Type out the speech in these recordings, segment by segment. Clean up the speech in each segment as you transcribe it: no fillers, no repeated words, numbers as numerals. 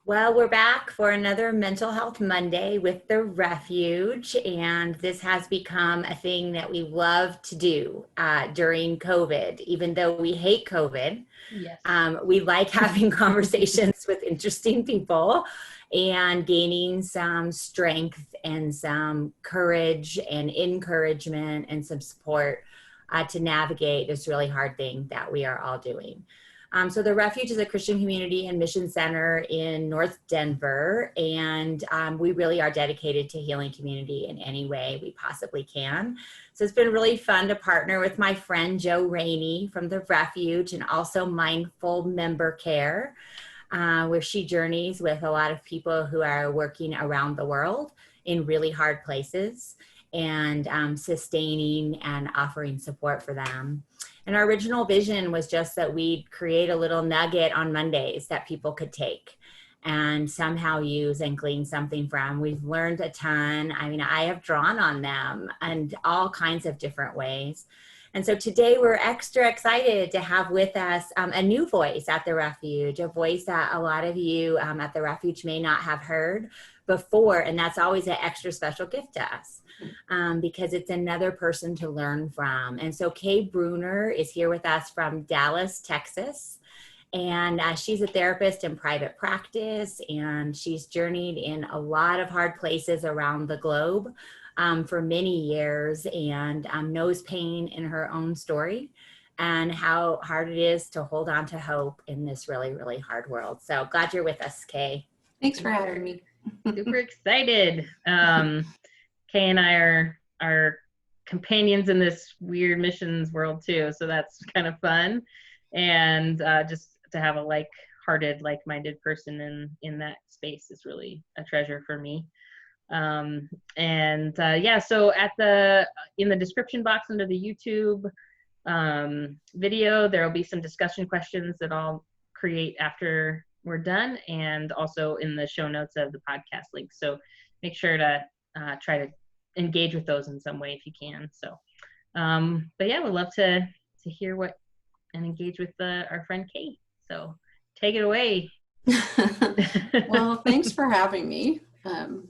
Well, we're back for another Mental Health Monday with the Refuge, and this has become a thing that we love to do during COVID. Even though we hate COVID, Yes. we like having conversations with interesting people and gaining some strength and some courage and encouragement and some support to navigate this really hard thing that we are all doing. So the Refuge is a Christian community and mission center in North Denver, and we really are dedicated to healing community in any way we possibly can. So it's been really fun to partner with my friend Jo Rainey from the Refuge and also Mindful Member Care, where she journeys with a lot of people who are working around the world in really hard places and sustaining and offering support for them. And our original vision was just that we'd create a little nugget on Mondays that people could take and somehow use and glean something from. We've learned a ton. I mean, I have drawn on them in all kinds of different ways. And so today we're extra excited to have with us a new voice at the Refuge, a voice that a lot of you at the Refuge may not have heard before. And that's always an extra special gift to us. Because it's another person to learn from. And so Kay Bruner is here with us from Dallas, Texas. And she's a therapist in private practice, and she's journeyed in a lot of hard places around the globe for many years and knows pain in her own story and how hard it is to hold on to hope in this really, really hard world. So glad you're with us, Kay. Thanks for having me. Super excited. Kay and I are companions in this weird missions world too, so that's kind of fun. And just to have a like-hearted, like-minded person in that space is really a treasure for me. Yeah, so in the description box under the YouTube video, there will be some discussion questions that I'll create after we're done, and also in the show notes of the podcast link. So make sure to try to engage with those in some way if you can. So, but yeah, we'd love to hear what and engage with our friend Kate. So take it away. Well, thanks for having me.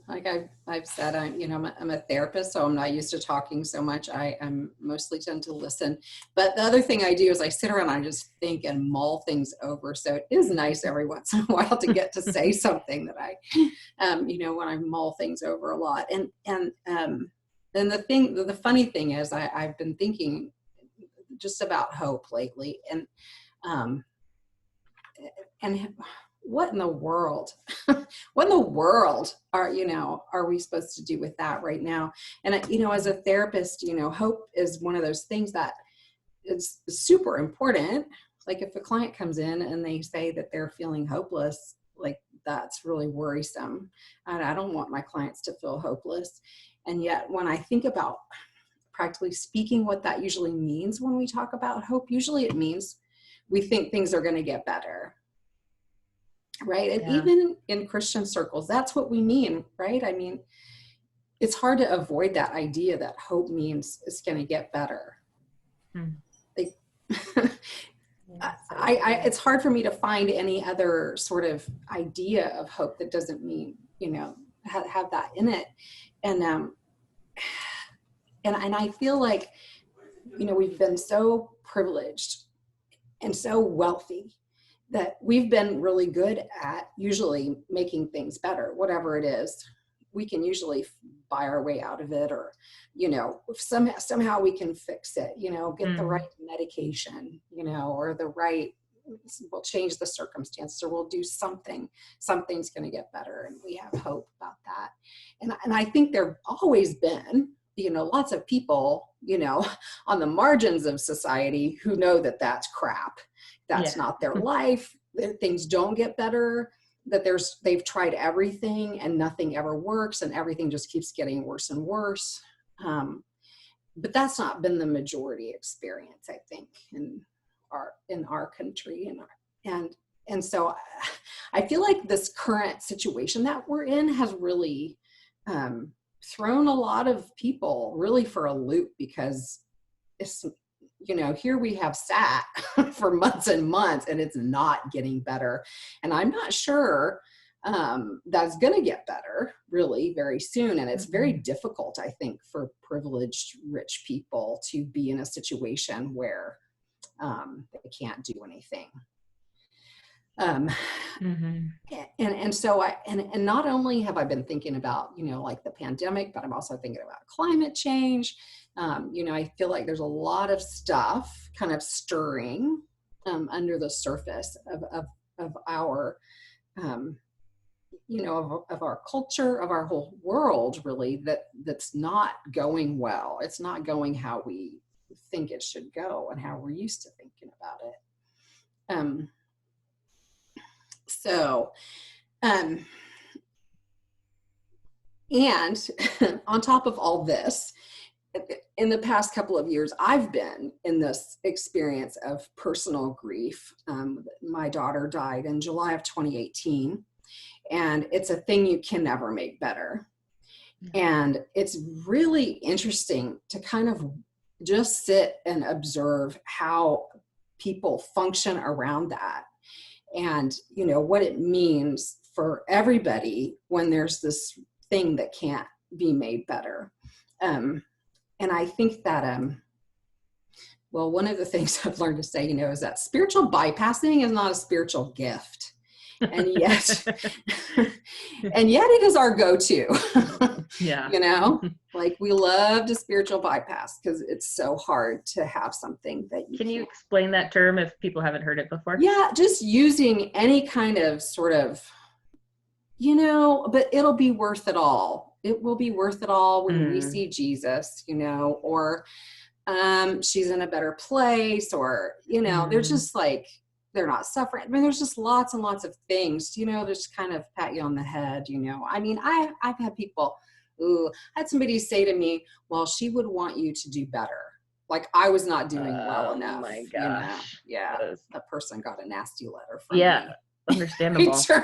Like I've said, I'm a therapist, so I'm not used to talking so much. I'm mostly tend to listen. But the other thing I do is I sit around and I just think and mull things over. So it is nice every once in a while to get to say something that I, when I mull things over a lot. And the funny thing is I've been thinking just about hope lately, and what in the world are we supposed to do with that right now? And as a therapist, hope is one of those things that is super important. Like if a client comes in and they say that they're feeling hopeless, like that's really worrisome. And I don't want my clients to feel hopeless. And yet when I think about practically speaking what that usually means when we talk about hope, usually it means we think things are going to get better. Right. And Yeah. even in Christian circles, that's what we mean, right? I mean, it's hard to avoid that idea that hope means it's going to get better. Like, it's hard for me to find any other sort of idea of hope that doesn't mean, have that in it. And I feel like, we've been so privileged and so wealthy that we've been really good at usually making things better, whatever it is. We can usually buy our way out of it, or, somehow we can fix it, get the right medication, or we'll change the circumstances, or we'll do something's going to get better. And we have hope about that. And I think there've always been, lots of people, on the margins of society who know that that's crap. That's not their life, that things don't get better, that they've tried everything and nothing ever works and everything just keeps getting worse and worse. But that's not been the majority experience, I think, in our country. And so I feel like this current situation that we're in has really thrown a lot of people really for a loop, because it's, here we have sat for months and months and it's not getting better. And I'm not sure That's going to get better really very soon. And it's very difficult, I think, for privileged rich people to be in a situation where they can't do anything. And so and not only have I been thinking about, like the pandemic, but I'm also thinking about climate change. I feel like there's a lot of stuff kind of stirring under the surface of our, of our culture, of our whole world, really, that's not going well. It's not going how we think it should go and how we're used to thinking about it. And on top of all this, in the past couple of years, I've been in this experience of personal grief. My daughter died in July of 2018, and it's a thing you can never make better. And it's really interesting to kind of just sit and observe how people function around that, and what it means for everybody when there's this thing that can't be made better. And I think that, one of the things I've learned to say, is that spiritual bypassing is not a spiritual gift. And yet, it is our go-to. Yeah. Like we love to spiritual bypass because it's so hard to have something that you Can you explain that term if people haven't heard it before? Yeah, just using any kind of sort of, but it'll be worth it all. It will be worth it all when we see Jesus, or she's in a better place, or, they're just like, they're not suffering. I mean, there's just lots and lots of things, just kind of pat you on the head, I mean, I've had people, I had somebody say to me, well, she would want you to do better. Like I was not doing well enough. Oh my gosh. Yeah. That person got a nasty letter from me. Understandable. So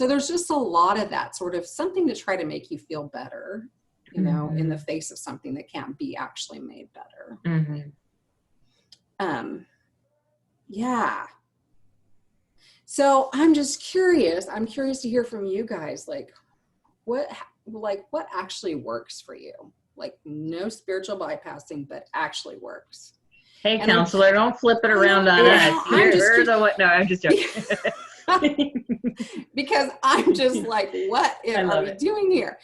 there's just a lot of that sort of something to try to make you feel better, in the face of something that can't be actually made better. So I'm just curious. I'm curious to hear from you guys, like what actually works for you? Like no spiritual bypassing, but actually works. Hey, counselor, don't flip it around on us. No, I'm just joking. Because I'm just like, what are we doing here?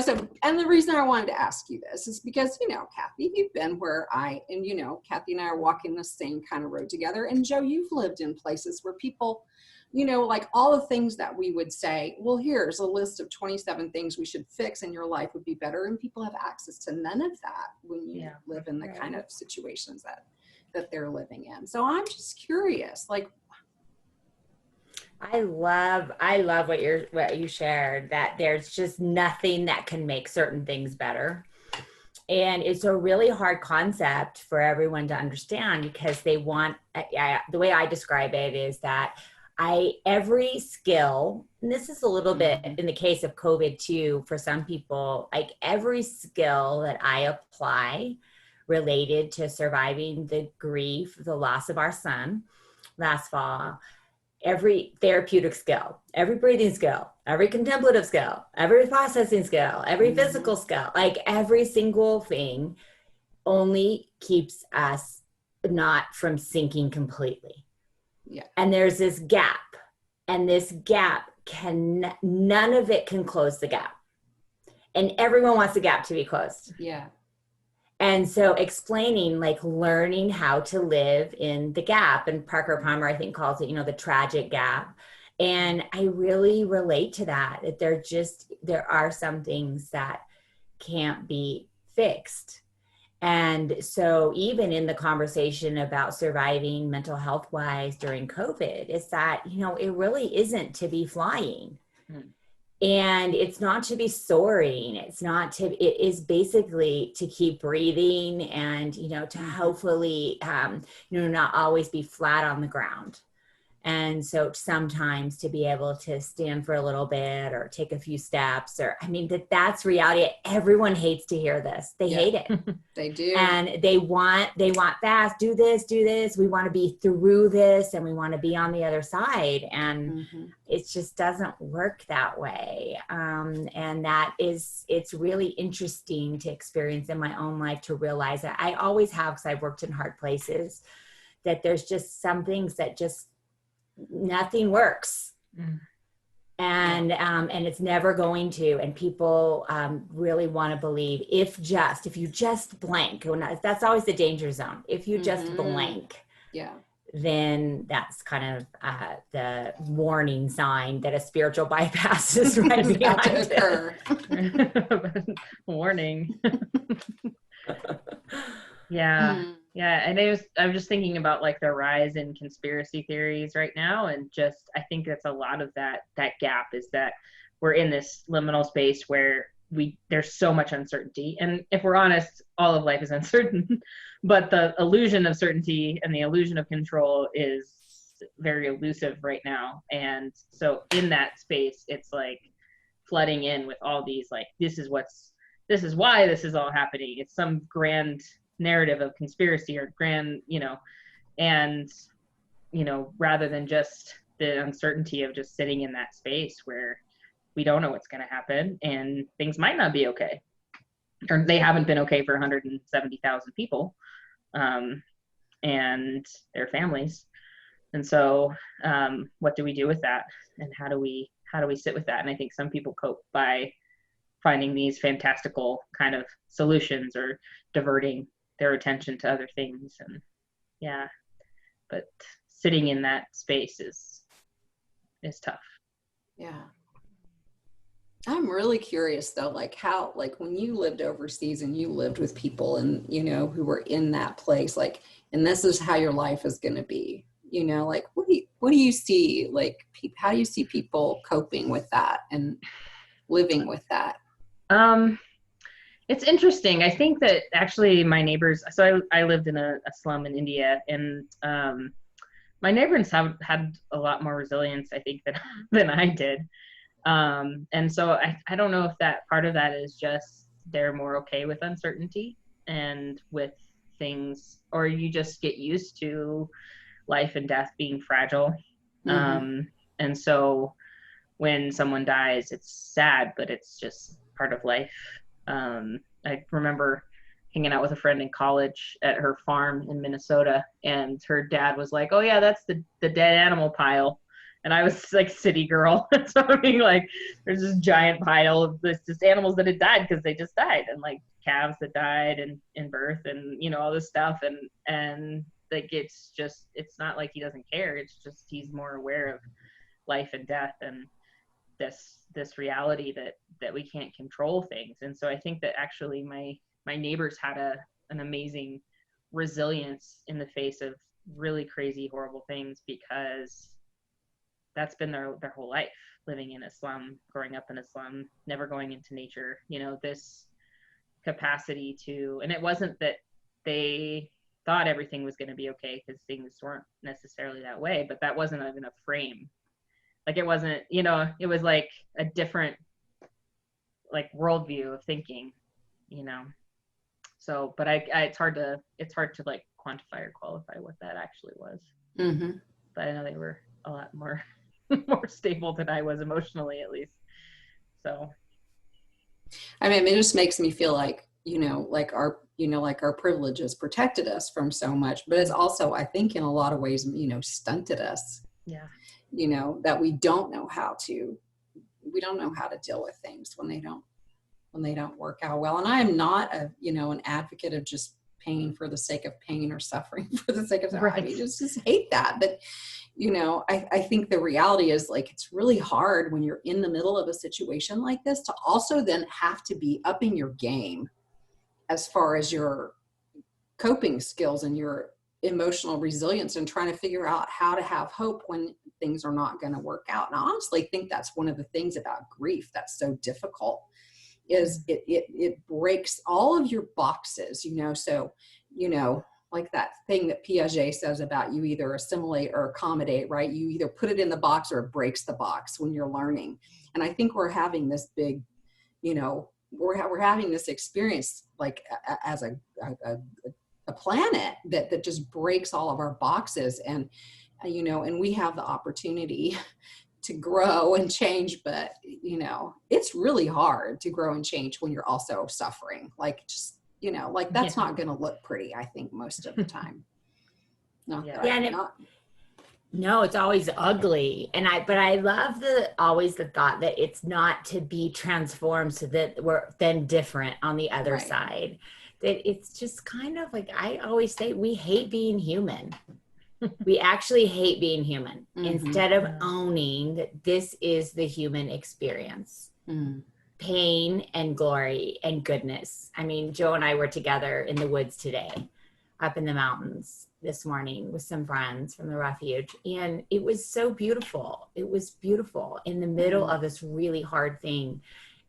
So, and the reason I wanted to ask you this is because, Kathy, you've been where Kathy and I are walking the same kind of road together. And Joe, you've lived in places where people, like all the things that we would say, well, here's a list of 27 things we should fix and your life would be better. And people have access to none of that when you live in the kind of situations that they're living in. So I'm just curious, like, I love what you shared, that there's just nothing that can make certain things better. And it's a really hard concept for everyone to understand because they want, the way I describe it is that every skill, and this is a little bit in the case of COVID too, for some people, like every skill that I apply related to surviving the grief, the loss of our son last fall, every therapeutic skill, every breathing skill, every contemplative skill, every processing skill, every physical skill, like every single thing only keeps us not from sinking completely. Yeah. And there's this gap, and this gap none of it can close the gap. And everyone wants the gap to be closed. Yeah. And so explaining, like learning how to live in the gap, and Parker Palmer, I think, calls it, the tragic gap. And I really relate to that there are some things that can't be fixed. And so even in the conversation about surviving mental health wise during COVID, is that, it really isn't to be flying. And it's not to be soaring. It is basically to keep breathing and, to hopefully, not always be flat on the ground. And so sometimes to be able to stand for a little bit or take a few steps, or, I mean, that's reality. Everyone hates to hear this. They hate it. They do. And they want fast, do this. We want to be through this and we want to be on the other side. And it just doesn't work that way. And it's really interesting to experience in my own life, to realize that I always have, because I've worked in hard places, that there's just some things that just nothing works. And it's never going to, and people really want to believe if you just blank, that's always the danger zone. If you just blank, then that's kind of the warning sign that a spiritual bypass is right behind to occur. Warning. Yeah, and I'm just thinking about like the rise in conspiracy theories right now, and just I think that's a lot of that gap, is that we're in this liminal space where there's so much uncertainty, and if we're honest, all of life is uncertain, but the illusion of certainty and the illusion of control is very elusive right now. And so in that space, it's like flooding in with all these like, this is why this is all happening. It's some grand narrative of conspiracy or grand, and rather than just the uncertainty of just sitting in that space where we don't know what's going to happen and things might not be okay, or they haven't been okay for 170,000 people and their families. And so what do we do with that, and how do we sit with that? And I think some people cope by finding these fantastical kind of solutions or diverting their attention to other things. And but sitting in that space is tough. Yeah. I'm really curious though, like how, like when you lived overseas and you lived with people and, who were in that place, like, and this is how your life is going to be, like, what do you see? Like, how do you see people coping with that and living with that? It's interesting. I think that actually my neighbors, so I lived in a slum in India, and my neighbors have had a lot more resilience, I think, than I did. And so I don't know if that part of that is just they're more okay with uncertainty and with things, or you just get used to life and death being fragile. And so when someone dies, it's sad, but it's just part of life. I remember hanging out with a friend in college at her farm in Minnesota, and her dad was like, "Oh yeah, that's the dead animal pile." And I was like city girl. So I mean, like, there's this giant pile of just animals that had died because they just died, and like calves that died in birth, and all this stuff. And like, it's not like he doesn't care. It's just he's more aware of life and death and this reality that we can't control things. And so I think that actually my neighbors had an amazing resilience in the face of really crazy, horrible things, because that's been their whole life, living in a slum, growing up in a slum, never going into nature, this capacity to, and it wasn't that they thought everything was going to be okay, because things weren't necessarily that way, but that wasn't even a frame. Like, it wasn't, it was like a different like worldview of thinking, so, but it's hard to like quantify or qualify what that actually was. But I know they were a lot more stable than I was emotionally, at least. So I mean, it just makes me feel like, like our privileges protected us from so much, but it's also, I think, in a lot of ways, stunted us. Yeah. That we don't know how to deal with things when they don't work out well. And I am not an advocate of just pain for the sake of pain or suffering for the sake of suffering. Right. I mean, just hate that. But, I think the reality is, like, it's really hard when you're in the middle of a situation like this to also then have to be upping your game as far as your coping skills and your emotional resilience, and trying to figure out how to have hope when things are not going to work out. And I honestly think that's one of the things about grief that's so difficult, is it breaks all of your boxes, so, like that thing that Piaget says about you either assimilate or accommodate, right? You either put it in the box or it breaks the box when you're learning. And I think we're having this big, you know, we're having this experience like as a planet that just breaks all of our boxes. And, you know, and we have the opportunity to grow and change, but, you know, it's really hard to grow and change when you're also suffering. Like, just, you know, like that's not going to look pretty, I think, most of the time. No, it's always ugly. But I love always the thought that it's not to be transformed so that we're then different on the other side. That it's just kind of like, I always say, we hate being human. We actually hate being human instead of owning that this is the human experience. Pain and glory and goodness. I mean, Joe and I were together in the woods today, up in the mountains this morning with some friends from the Refuge. And it was so beautiful. It was beautiful in the middle of this really hard thing.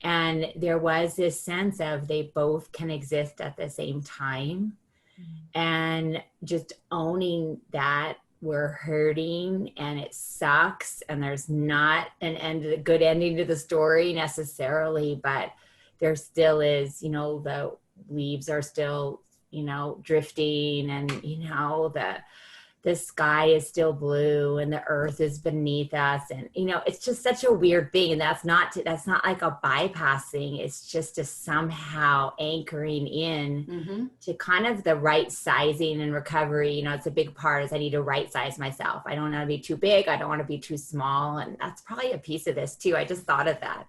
And there was this sense of they both can exist at the same time. And just owning that we're hurting and it sucks and there's not a good ending to the story necessarily, but there still is, you know, the leaves are still, you know, drifting, and, you know, the sky is still blue and the earth is beneath us. And, you know, it's just such a weird thing. And that's not like a bypassing. It's just a somehow anchoring in to kind of the right sizing and recovery. You know, it's a big part is I need to right size myself. I don't want to be too big. I don't want to be too small. And that's probably a piece of this too. I just thought of that.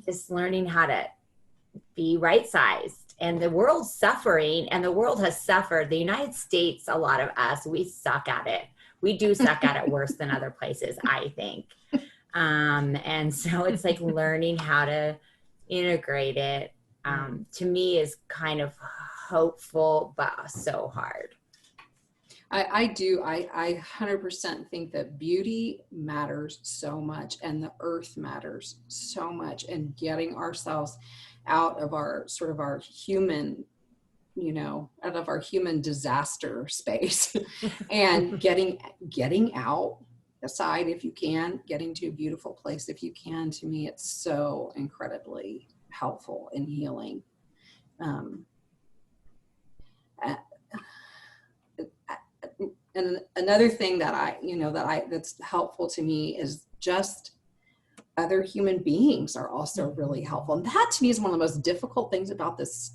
Just learning how to be right sized. And the world's suffering, and the world has suffered. The United States, a lot of us, we suck at it. We do suck at it worse than other places, I think. And so it's like learning how to integrate it, to me, is kind of hopeful, but so hard. I 100% think that beauty matters so much, and the earth matters so much, and getting ourselves out of our sort of our human, you know, out of our human disaster space and getting out aside if you can, getting to a beautiful place if you can. To me, it's so incredibly helpful in healing. And another thing that that's helpful to me is just other human beings are also really helpful. And that to me is one of the most difficult things about this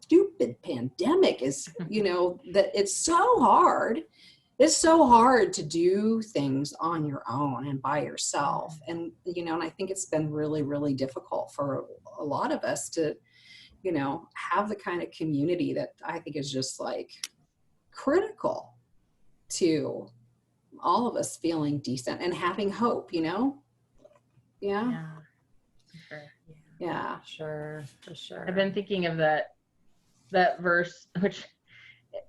stupid pandemic is, you know, that it's so hard. It's so hard to do things on your own and by yourself. And, you know, and I think it's been really, really difficult for a lot of us to, you know, have the kind of community that I think is just like critical to all of us feeling decent and having hope, you know? Yeah. Yeah, for sure. I've been thinking of that verse, which,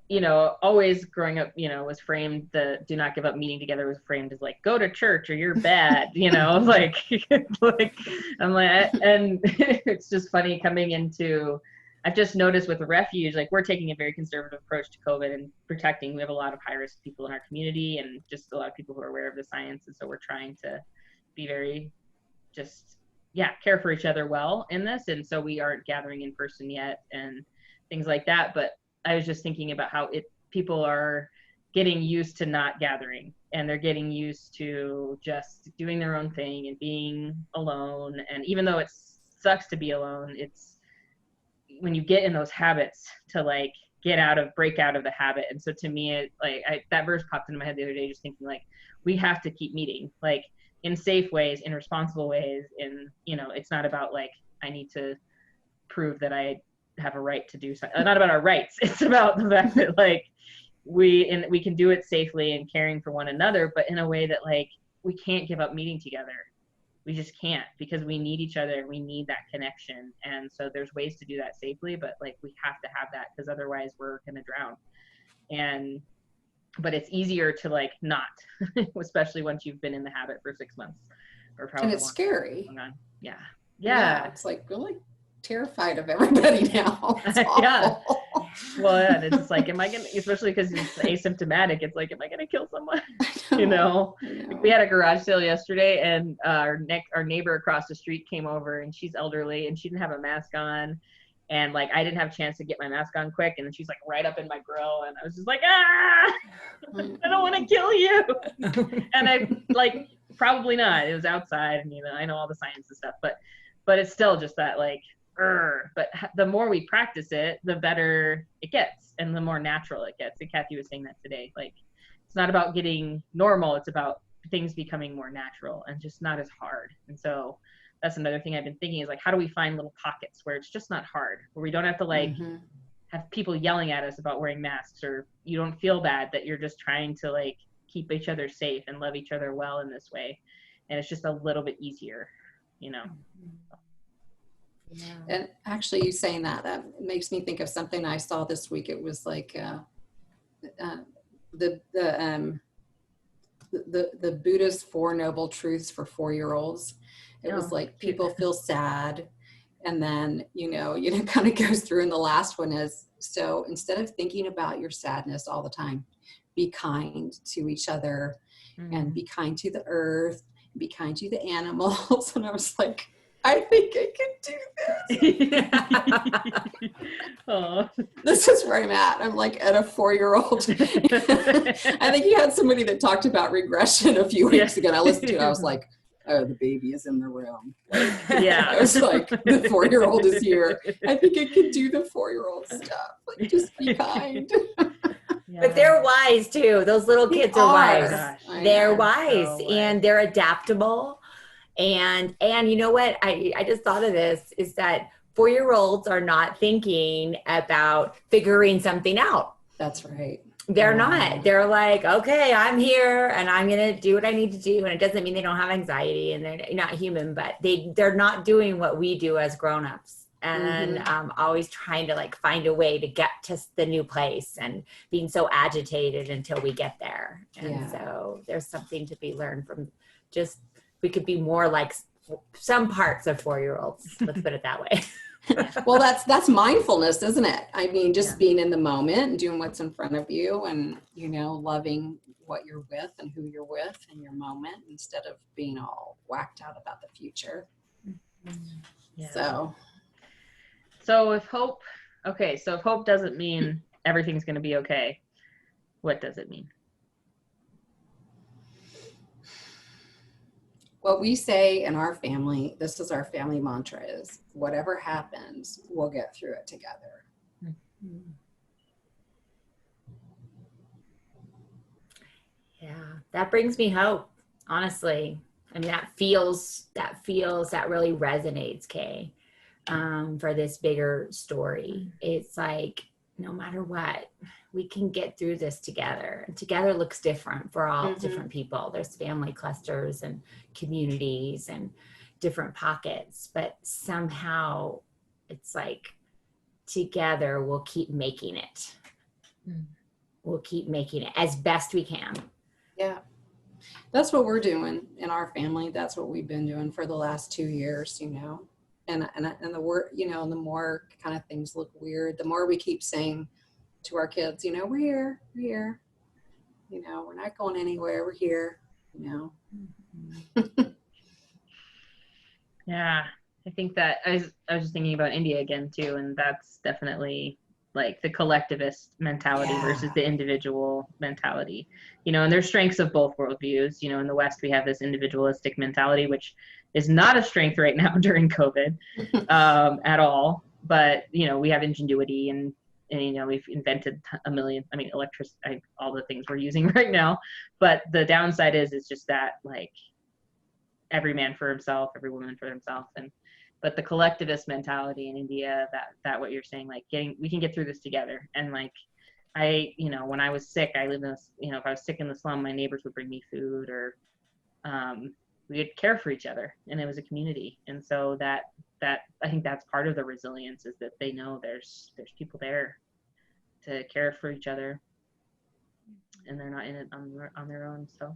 you know, always growing up, you know, was framed, the do not give up meeting together was framed as like, go to church or you're bad, you know, like I'm like, and it's just funny coming into, I've just noticed with the Refuge, like we're taking a very conservative approach to COVID and protecting. We have a lot of high risk people in our community and just a lot of people who are aware of the science. And so we're trying to be very care for each other well in this. And so we aren't gathering in person yet and things like that. But I was just thinking about how people are getting used to not gathering, and they're getting used to just doing their own thing and being alone. And even though it sucks to be alone, it's when you get in those habits to like break out of the habit. And so to me, that verse popped into my head the other day, just thinking like, we have to keep meeting, like in safe ways, in responsible ways. And, you know, it's not about like, I need to prove that I have a right to do something. Not about our rights. It's about the fact that like we can do it safely and caring for one another, but in a way that like, we can't give up meeting together. We just can't, because we need each other and we need that connection. And so there's ways to do that safely, but like we have to have that, because otherwise we're going to drown. But it's easier to like not, especially once you've been in the habit for 6 months or probably. And it's scary. Yeah. It's like really terrified of everybody now. It's awful. Well, yeah, it's just like, am I gonna, especially because it's asymptomatic, it's like, am I gonna kill someone? I You know, know. we had a garage sale yesterday, and our neighbor across the street came over, and she's elderly, and she didn't have a mask on, and like I didn't have a chance to get my mask on quick, and then she's like right up in my grill, and I was just like, ah, I don't want to kill you. And I like, probably not. It was outside, and you know, I know all the science and stuff, but it's still just that like, but the more we practice it, the better it gets, and the more natural it gets. And Kathy was saying that today, like, it's not about getting normal, it's about things becoming more natural and just not as hard. And so that's another thing I've been thinking is like, how do we find little pockets where it's just not hard, where we don't have to like have people yelling at us about wearing masks, or you don't feel bad that you're just trying to like keep each other safe and love each other well in this way. And it's just a little bit easier, you know. Yeah. And actually, you saying that makes me think of something I saw this week. It was like the Buddha's Four Noble Truths for 4-year-olds. It was like people feel sad, and then kind of goes through. And the last one is, so instead of thinking about your sadness all the time, be kind to each other, and be kind to the earth, be kind to the animals. And I was like, I think I can do this. Oh. This is where I'm at. I'm like at a 4-year-old. I think you had somebody that talked about regression a few weeks ago, and I listened to it. I was like, oh, the baby is in the room. Yeah. I was like, the 4-year-old is here. I think I can do the 4-year-old stuff. Like, just be kind. Yeah. But they're wise too. Those little kids are wise. Gosh. They're wise, So and they're adaptable. And you know what? I just thought of this, is that 4-year-olds are not thinking about figuring something out. That's right. They're not. They're like, okay, I'm here and I'm going to do what I need to do. And it doesn't mean they don't have anxiety and they're not human, but they're not doing what we do as grownups. And always trying to like find a way to get to the new place and being so agitated until we get there. And so there's something to be learned from just, we could be more like some parts of 4-year-olds. Let's put it that way. Well, that's mindfulness, isn't it? I mean, just being in the moment and doing what's in front of you, and, loving what you're with and who you're with in your moment, instead of being all whacked out about the future. Yeah. So if hope doesn't mean everything's going to be okay, what does it mean? What we say in our family, this is our family mantra, is whatever happens, we'll get through it together. Yeah, that brings me hope, honestly. I mean, that really resonates, Kay, for this bigger story. It's like, no matter what, we can get through this together. And together looks different for all different people. There's family clusters and communities and different pockets, but somehow it's like together we'll keep making it. We'll keep making it as best we can. Yeah. That's what we're doing in our family. That's what we've been doing for the last 2 years, and the word, the more kind of things look weird, the more we keep saying to our kids, we're here, we're not going anywhere, we're here, Yeah, I think that I was just thinking about India again too, and that's definitely like the collectivist mentality versus the individual mentality, and there's strengths of both worldviews. In the West we have this individualistic mentality, which is not a strength right now during COVID at all, but we have ingenuity and we've invented a million, electricity, all the things we're using right now. But the downside is just that, like, every man for himself, every woman for themselves. But the collectivist mentality in India, that what you're saying, like we can get through this together. And like, when I was sick, I lived in this, if I was sick in the slum, my neighbors would bring me food, or we would care for each other, and it was a community. And so that I think that's part of the resilience, is that they know there's people there to care for each other, and they're not in it on their own. So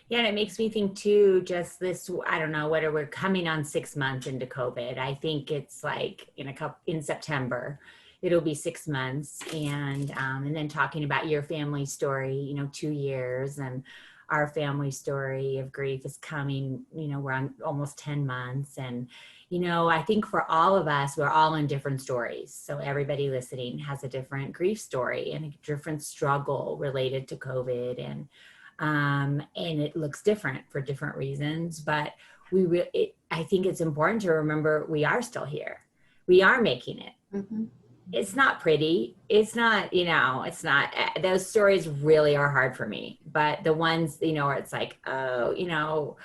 Yeah, and it makes me think too, just this, I don't know, we're coming on 6 months into COVID. I think it's like in September, it'll be 6 months. And then talking about your family story, 2 years, and our family story of grief is coming, we're on almost 10 months. And, I think for all of us, we're all in different stories. So everybody listening has a different grief story and a different struggle related to COVID. And it looks different for different reasons, but I think it's important to remember we are still here. We are making it. Mm-hmm. It's not pretty. It's not, it's not, those stories really are hard for me, but the ones, where it's like, oh,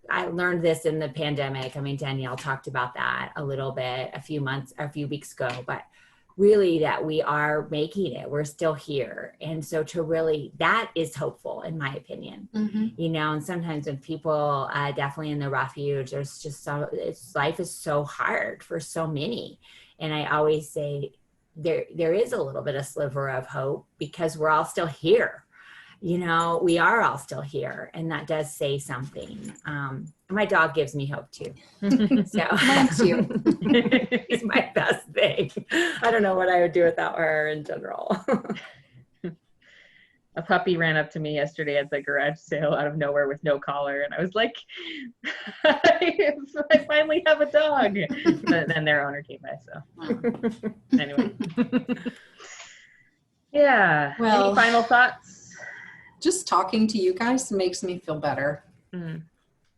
I learned this in the pandemic. I mean, Danielle talked about that a little bit a few weeks ago, but really that we are making it, we're still here. And so that is hopeful in my opinion, and sometimes when people, definitely in the refuge, there's just life is so hard for so many. And I always say there is a little bit of sliver of hope because we're all still here. We are all still here, and that does say something. My dog gives me hope too. So Mine too. She's my best thing. I don't know what I would do without her in general. A puppy ran up to me yesterday at the garage sale out of nowhere with no collar, and I was like, I finally have a dog. But then their owner came by, so anyway. Yeah. Well, any final thoughts? Just talking to you guys makes me feel better. Mm.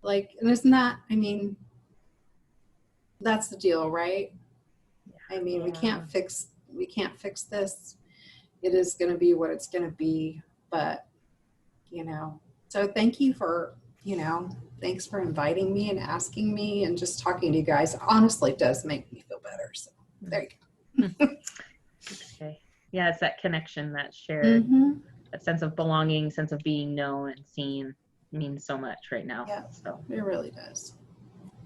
Like, and isn't that, I mean, that's the deal, right? I mean, we can't fix this. It is going to be what it's going to be, but so thank you for, thanks for inviting me and asking me, and just talking to you guys honestly does make me feel better. So there you go. Okay. Yeah, it's that connection, that shared, that sense of belonging, sense of being known and seen means so much right now. Yeah, so it really does.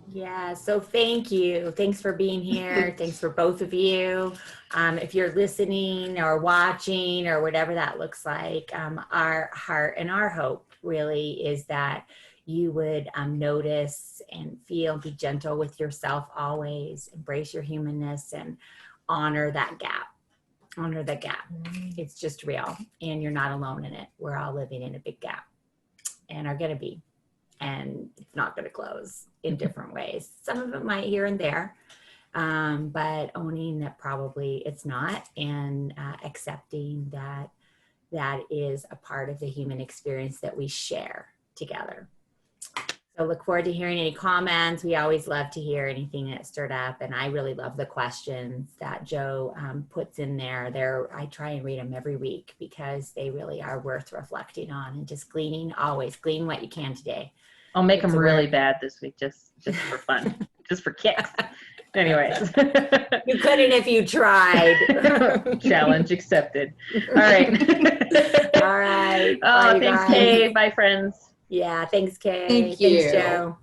Yeah, so thank you. Thanks for being here. Thanks for both of you. If you're listening or watching or whatever that looks like, our heart and our hope really is that you would notice and feel, be gentle with yourself always, embrace your humanness, and honor that gap. Honor the gap. It's just real, and you're not alone in it. We're all living in a big gap and are going to be, and it's not going to close in different ways. Some of it might here and there, but owning that probably it's not, and accepting that that is a part of the human experience that we share together. So look forward to hearing any comments. We always love to hear anything that stirred up. And I really love the questions that Joe puts in there. I try and read them every week because they really are worth reflecting on, and just always glean what you can today. I'll make them really bad this week, just for fun, just for kicks. Anyways. You couldn't if you tried. Challenge accepted. All right. All right. Oh, thanks, Kay. Bye, friends. Yeah, thanks, Kay. Thank you. Thanks, Joe.